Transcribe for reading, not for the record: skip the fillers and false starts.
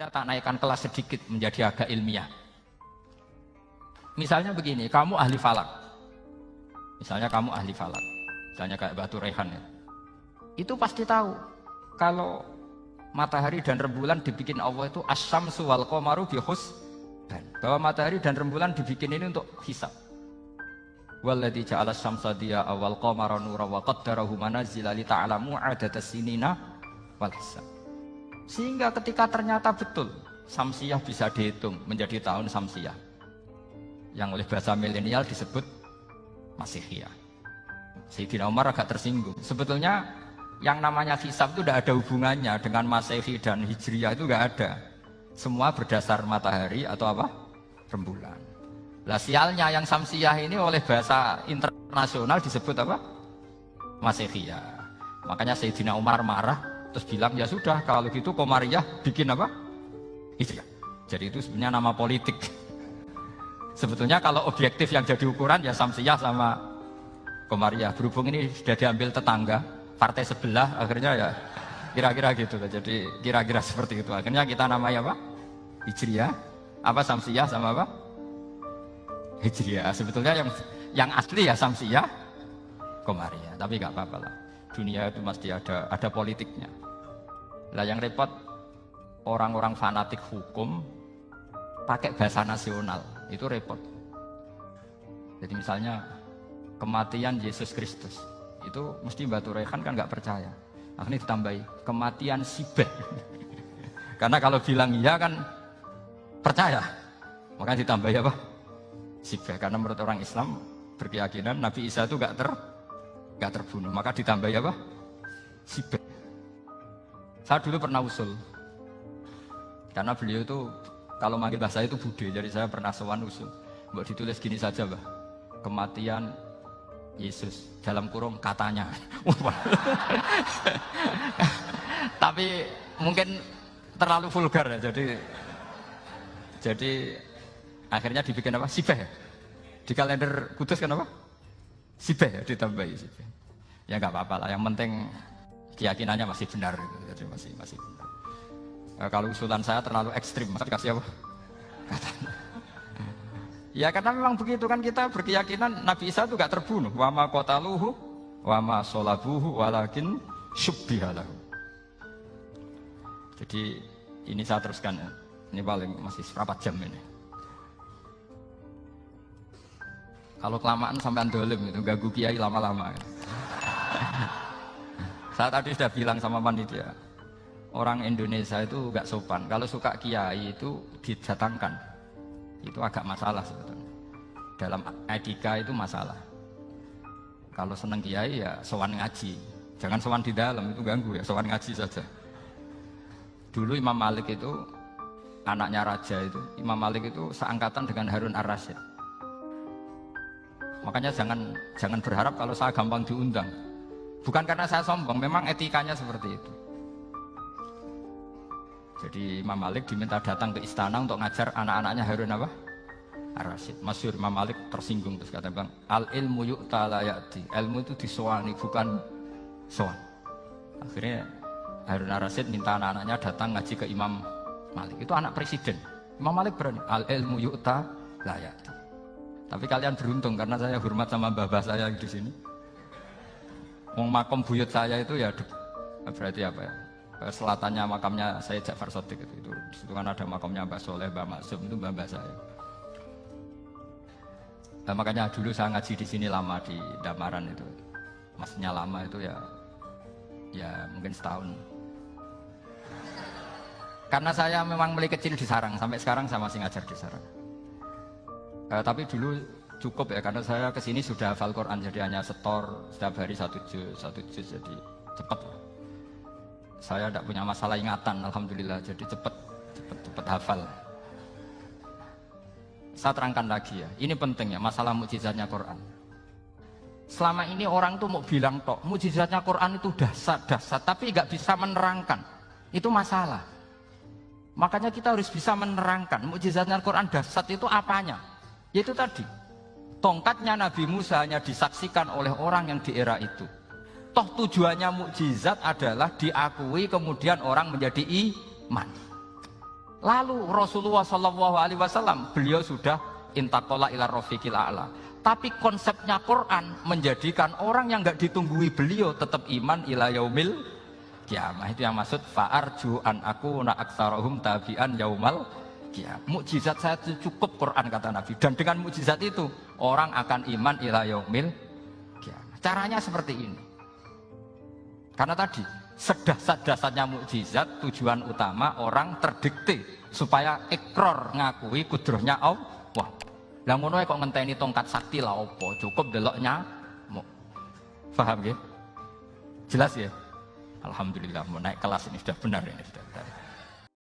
tak naikkan kelas sedikit menjadi agak ilmiah. Misalnya begini, kamu ahli falak. Misalnya kamu ahli falak. Misalnya kayak Batu Rehan ya. Itu pasti tahu kalau matahari dan rembulan dibikin Allah itu asyamsu wal qamaru bi husban. Bahwa matahari dan rembulan dibikin ini untuk hisab. Walladzi ja'ala asy-syamsa diya'a wal qamara nuran wa qaddarahu manazila li ta'lamu 'adadas sinina wal hisab. Sehingga ketika ternyata betul Samsiyah bisa dihitung menjadi tahun Samsiyah yang oleh bahasa milenial disebut Masihiyah. Sayyidina Umar agak tersinggung. Sebetulnya yang namanya hisab itu tidak ada hubungannya dengan Masehi dan Hijriyah, itu tidak ada. Semua berdasar matahari atau apa? Rembulan. Lah sialnya yang Samsiyah ini oleh bahasa internasional disebut apa? Masihiyah. Makanya Sayyidina Umar marah terus bilang, ya sudah kalau gitu Qamariyah bikin apa? Hijriyah. Jadi itu sebenarnya nama politik. Sebetulnya kalau objektif yang jadi ukuran ya Samsiyah sama Qamariyah. Berhubung ini sudah diambil tetangga, partai sebelah, akhirnya ya kira-kira gitu. Jadi kira-kira seperti itu. Akhirnya kita namanya apa? Hijriyah. Apa Samsiyah sama apa? Hijriyah. Sebetulnya yang asli ya Samsiyah, Qamariyah. Tapi nggak apa-apa lah. Dunia itu mesti ada politiknya. Lah yang repot orang-orang fanatik hukum pakai bahasa nasional, itu repot. Jadi misalnya kematian Yesus Kristus, itu mesti Batu Rehan kan nggak percaya. Akhirnya ditambahi kematian Sibeh. Karena kalau bilang iya kan percaya, makanya ditambahi apa? Sibeh. Karena menurut orang Islam berkeyakinan Nabi Isa itu nggak terbunuh, maka ditambahi apa? Sibeh. Saya dulu pernah usul, karena beliau itu kalau manggil bahasa itu bude, jadi saya pernah sowan usul. Mbak ditulis gini saja, Mbak. Kematian Yesus dalam kurung katanya. Tapi mungkin terlalu vulgar ya, jadi akhirnya dibikin apa? Sibeh. Di kalender Kudus kan apa? Sibeh ya, ditambahi Sibeh. Ya nggak apa-apa lah, yang penting keyakinannya masih benar gitu. Jadi masih benar. Kalau usulan saya terlalu ekstrim, maka dikasih apa? Katanya. Ya karena memang begitu kan, kita berkeyakinan Nabi Isa itu gak terbunuh. Wa ma qataluhu wa ma sholabuhu walakin syubbihalahu. Jadi ini saya teruskan ya. Ini paling masih berapa jam ini. Kalau kelamaan sampai dolim itu ganggu kiai lama-lama. Saya tadi sudah bilang sama panitia, orang Indonesia itu gak sopan. Kalau suka kiai itu didatangkan, itu agak masalah sebetulnya. Dalam etika itu masalah. Kalau seneng kiai ya sowan ngaji, jangan sowan di dalam, itu ganggu ya, sowan ngaji saja. Dulu Imam Malik itu anaknya raja itu, Imam Malik itu seangkatan dengan Harun Ar-Rasyid. Makanya jangan berharap kalau saya gampang diundang. Bukan karena saya sombong, memang etikanya seperti itu. Jadi Imam Malik diminta datang ke istana untuk ngajar anak-anaknya Harun apa? Ar-Rasyid. Masyhur Imam Malik tersinggung terus kata bang, al ilmu yu'ta la ya'ti. Ilmu itu disowani, bukan sowan. Akhirnya Harun Ar-Rasyid minta anak-anaknya datang ngaji ke Imam Malik. Itu anak presiden. Imam Malik berani, al ilmu yu'ta la ya'ti. Tapi kalian beruntung karena saya hormat sama mbah saya di sini. Wong makom buyut saya itu ya berarti apa ya? Selatannya makamnya saya Ja'far Shadiq itu. Di situ kan ada makamnya Mbah Soleh, Mbah Maksum, itu mbah saya. Nah, makanya dulu saya ngaji di sini lama di Damaran itu. Maksudnya lama itu ya mungkin setahun. Karena saya memang mulai kecil di Sarang, sampai sekarang saya masih ngajar di Sarang. Tapi dulu cukup ya, karena saya kesini sudah hafal Quran, jadi hanya setor setiap hari satu juz, jadi cepat. Saya tidak punya masalah ingatan, alhamdulillah, jadi cepat hafal. Saya terangkan lagi ya, ini penting ya, masalah mukjizatnya Quran. Selama ini orang tuh mau bilang tok, mukjizatnya Quran itu dahsyat, tapi nggak bisa menerangkan. Itu masalah. Makanya kita harus bisa menerangkan mukjizatnya Quran dahsyat itu apanya. Yaitu tadi, tongkatnya Nabi Musa hanya disaksikan oleh orang yang di era itu. Toh tujuannya mukjizat adalah diakui kemudian orang menjadi iman. Lalu Rasulullah Shallallahu Alaihi Wasallam beliau sudah intaqala ila rafiqil a'la. Tapi konsepnya Quran menjadikan orang yang nggak ditunggui beliau tetap iman ila yaumil kiamah. Itu yang maksud fa'arju an aku na aktsarahum tabi'an yaumal kiamah. Mukjizat saya itu cukup Quran kata Nabi. Dan dengan mukjizat itu orang akan iman ila yaumil kiamah. Caranya seperti ini. Karena tadi sedah-sedahnya mukjizat tujuan utama orang terdikte supaya ikrar ngakui kudrohnya Allah. Lah ngono kok ngenteni tongkat sakti lah opo? Cukup deloknya. Paham ya? Jelas ya? Alhamdulillah mau naik kelas ini sudah benar ini sudah.